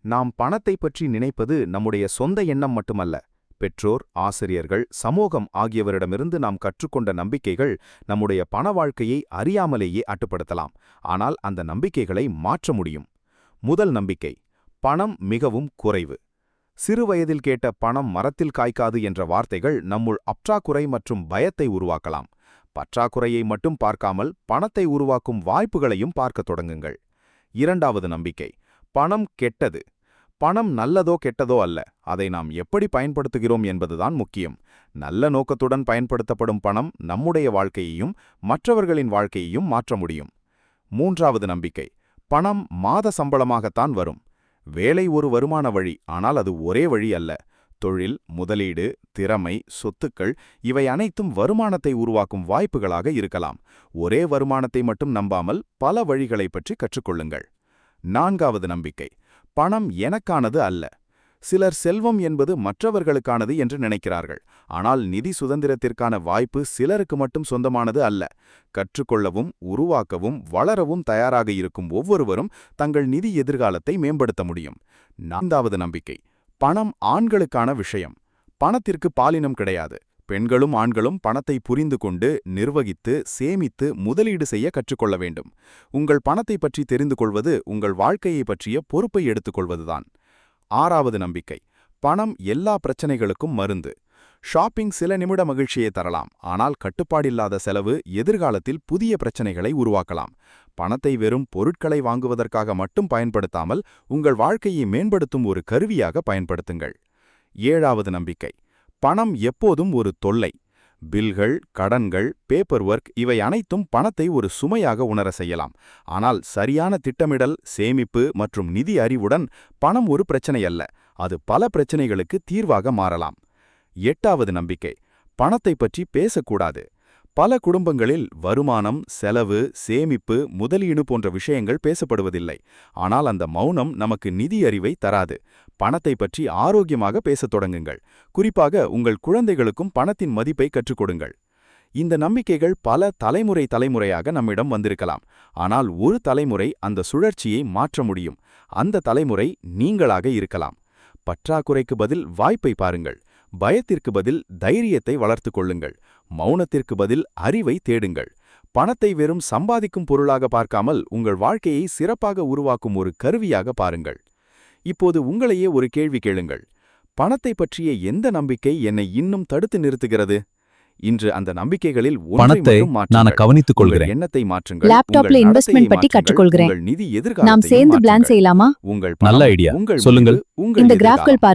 நாம் பணத்தை பற்றி நினைப்பது நம்முடைய சொந்த எண்ணம் மட்டுமல்ல. பெற்றோர், ஆசிரியர்கள், சமூகம் ஆகியவரிடமிருந்து நாம் கற்றுக்கொண்ட நம்பிக்கைகள் நம்முடைய பண வாழ்க்கையை அறியாமலேயே அட்டுப்படுத்தலாம். ஆனால் அந்த நம்பிக்கைகளை மாற்ற முடியும். முதல் நம்பிக்கை: பணம் மிகவும் குறைவு. சிறுவயதில் கேட்ட பணம் மரத்தில் காய்க்காது என்ற வார்த்தைகள் நம்முள் பற்றாக்குறை மற்றும் பயத்தை உருவாக்கலாம். பற்றாக்குறையை மட்டும் பார்க்காமல் பணத்தை உருவாக்கும் வாய்ப்புகளையும் பார்க்கத் தொடங்குங்கள். இரண்டாவது நம்பிக்கை: பணம் கெட்டது. பணம் நல்லதோ கெட்டதோ அல்ல, அதை நாம் எப்படி பயன்படுத்துகிறோம் என்பதுதான் முக்கியம். நல்ல நோக்கத்துடன் பயன்படுத்தப்படும் பணம் நம்முடைய வாழ்க்கையையும் மற்றவர்களின் வாழ்க்கையையும் மாற்ற முடியும். மூன்றாவது நம்பிக்கை: பணம் மாத சம்பளமாகத்தான் வரும். வேலை ஒரு வருமான வழி, ஆனால் அது ஒரே வழி அல்ல. தொழில், முதலீடு, திறமை, சொத்துக்கள் இவை அனைத்தும் வருமானத்தை உருவாக்கும் வாய்ப்புகளாக இருக்கலாம். ஒரே வருமானத்தை மட்டும் நம்பாமல் பல வழிகளைப் பற்றி கற்றுக்கொள்ளுங்கள். நான்காவது நம்பிக்கை: பணம் எனக்கானது அல்ல. சிலர் செல்வம் என்பது மற்றவர்களுக்கானது என்று நினைக்கிறார்கள். ஆனால் நிதி சுதந்திரத்திற்கான வாய்ப்பு சிலருக்கு மட்டும் சொந்தமானது அல்ல. கற்றுக்கொள்ளவும், உருவாக்கவும், வளரவும் தயாராக இருக்கும் ஒவ்வொருவரும் தங்கள் நிதி எதிர்காலத்தை மேம்படுத்த முடியும். நான்காவது நம்பிக்கை: பணம் ஆண்களுக்கான விஷயம். பணத்திற்கு பாலினம் கிடையாது. பெண்களும் ஆண்களும் பணத்தை புரிந்து கொண்டு, நிர்வகித்து, சேமித்து, முதலீடு செய்ய கற்றுக்கொள்ள வேண்டும். உங்கள் பணத்தை பற்றி தெரிந்து கொள்வது உங்கள் வாழ்க்கையை பற்றிய பொறுப்பை எடுத்துக்கொள்வதுதான். ஆறாவது நம்பிக்கை: பணம் எல்லா பிரச்சனைகளுக்கும் மருந்து. ஷாப்பிங் சில நிமிட மகிழ்ச்சியை தரலாம், ஆனால் கட்டுப்பாடில்லாத செலவு எதிர்காலத்தில் புதிய பிரச்சனைகளை உருவாக்கலாம். பணத்தை வெறும் பொருட்களை வாங்குவதற்காக மட்டும் பயன்படுத்தாமல் உங்கள் வாழ்க்கையை மேம்படுத்தும் ஒரு கருவியாக பயன்படுத்துங்கள். ஏழாவது நம்பிக்கை: பணம் எப்போதும் ஒரு தொல்லை. பில்கள், கடன்கள், பேப்பர் ஒர்க் இவை அனைத்தும் பணத்தை ஒரு சுமையாக உணர செய்யலாம். ஆனால் சரியான திட்டமிடல், சேமிப்பு மற்றும் நிதி அறிவுடன் பணம் ஒரு பிரச்சனை அல்ல, அது பல பிரச்சனைகளுக்கு தீர்வாக மாறலாம். எட்டாவது நம்பிக்கை: பணத்தை பற்றி பேசக்கூடாது. பல குடும்பங்களில் வருமானம், செலவு, சேமிப்பு, முதலீடு போன்ற விஷயங்கள் பேசப்படுவதில்லை. ஆனால் அந்த மௌனம் நமக்கு நிதி அறிவை தராது. பணத்தை பற்றி ஆரோக்கியமாக பேசத் தொடங்குங்கள். குறிப்பாக உங்கள் குழந்தைகளுக்கும் பணத்தின் மதிப்பை கற்றுக் கொடுங்கள். இந்த நம்பிக்கைகள் பல தலைமுறையாக நம்மிடம் வந்திருக்கலாம். ஆனால் ஒரு தலைமுறை அந்த சுழற்சியை மாற்ற முடியும். அந்த தலைமுறை நீங்களாக இருக்கலாம். பற்றாக்குறைக்கு பதில் வாய்ப்பை பாருங்கள். பயத்திற்கு பதில் தைரியத்தை வளர்த்து கொள்ளுங்கள். மௌனத்திற்கு பதில் அறிவை தேடுங்கள். பணத்தை வெறும் சம்பாதிக்கும் பொருளாக பார்க்காமல் உங்கள் வாழ்க்கையை சிறப்பாக உருவாக்கும் ஒரு கருவியாக பாருங்கள். இப்போது உங்களையே ஒரு கேள்வி கேளுங்கள். பணத்தை பற்றிய எந்த நம்பிக்கை என்னை இன்னும் தடுத்து நிறுத்துகிறது? இன்று அந்த நம்பிக்கைகளில் பணத்தை நான் கவனித்துக் கொள்கிறேன். எண்ணத்தை மாற்றுங்கள். லேப்டாப்ல இன்வெஸ்ட்மெண்ட் பத்தி கற்றுக்கொள்கிறேன். நிதி எதிர்காலத்தை நாம் சேர்ந்து பிளான் செய்யலாமா? உங்கள் நல்ல ஐடியா. சொல்லுங்கள். இந்த கிராஃப்கள் பாருங்க.